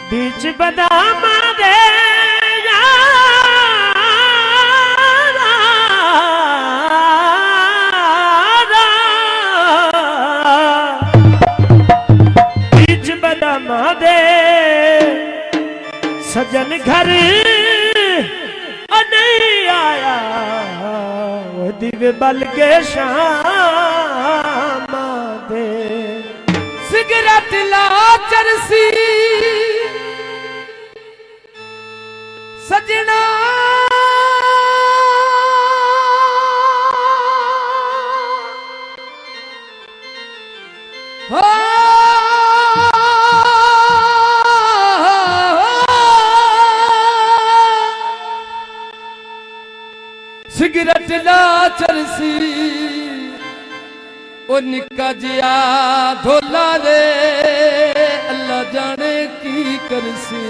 बीच बदाम दे बीच बदाम दे सजन घर नहीं आया वो दिव्य बल के शाम दे सिगरेट ला चरसी सजना हो सिगरेट ला चरसी ओ निका जिया धोला रे अल्लाह जाने की करसी।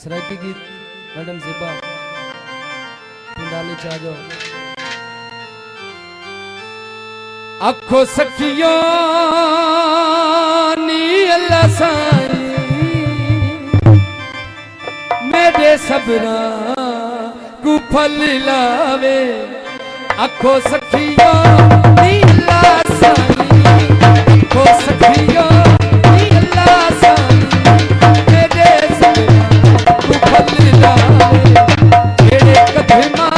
सराइती गीत मैडम ज़िबा पिंडाले चा जाओ। आखो सखियों नी अल्लाह साई मेरे सबरा को फल लावे। आखो सखियों नी अल्लाह साई आखो सखियों नी अल्लाह साई मेरे सबरा को फल लावे। तेरे कदमा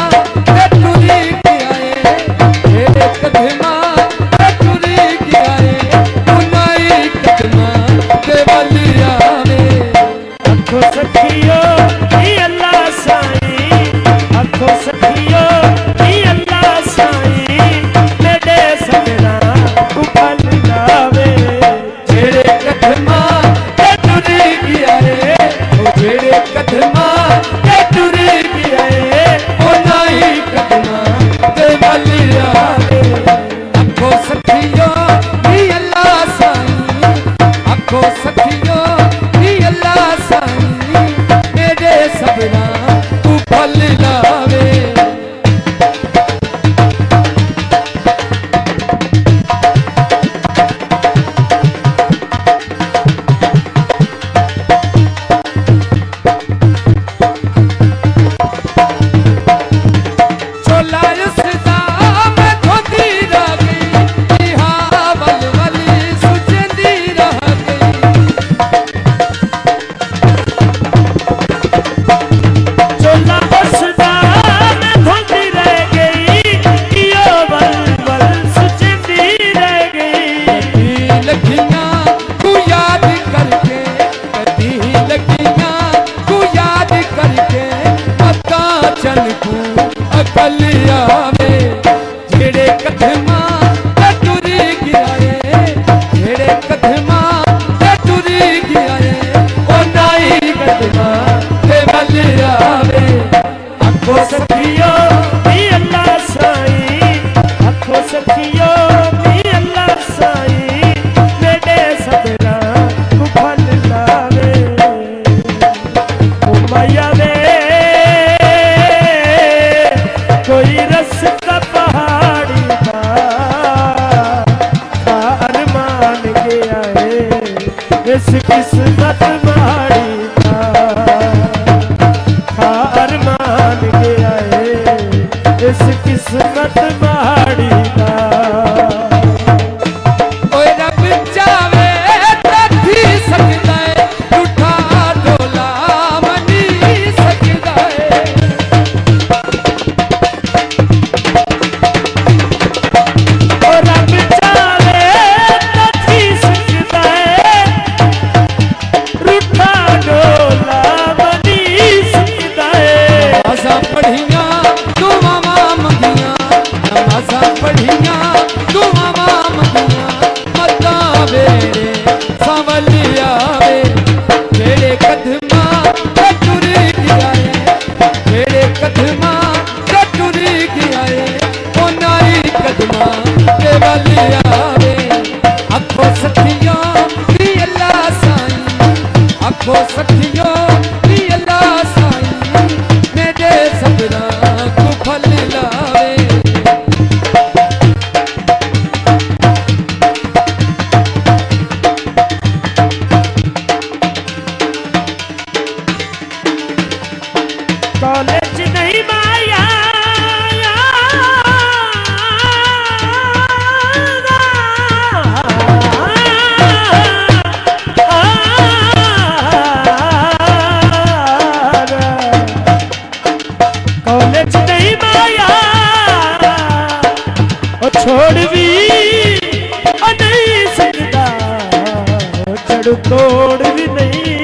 ते टुरी के आए तेरे कदमा ते टुरी के आए उनाई कदमा ते वली आवे। आखो सखियों नी अल्लाह साई आखो सखियों नी अल्लाह साई मेरे सबरा को फल लावे। तेरे कदमा ते टुरी के आए तेरे कदमा ते टुरी के आए उनाई कदमा ते वली आवे। आखो सखियों नी अल्लाह साई आखो सखियों नी अल्लाह साई मेरे सबरा को फल लावे। किस्मत माड़ी था अरमान गया है इस किस्मत माड़ी था। रब चावे तथी सकता है उठा डोला मनी सकता है। रब चावे तथी सकता है रूठा डोला मनी सकता है। नमाज़ां पढ़िया दुआवां मंगिया नमाज़ां पढ़िया दुआवां मंगिया मता वेड़े संवली आवे। तेरे कदमा ते टुरी गया है तेरे कदमा ते टुरी गया है उनाई कदमा ते वली आवे। आखो सखियों नी अल्लाह साई आखो सखियों नी अल्लाह साई मेरे सबरा को फल लावे। तोड़ भी नहीं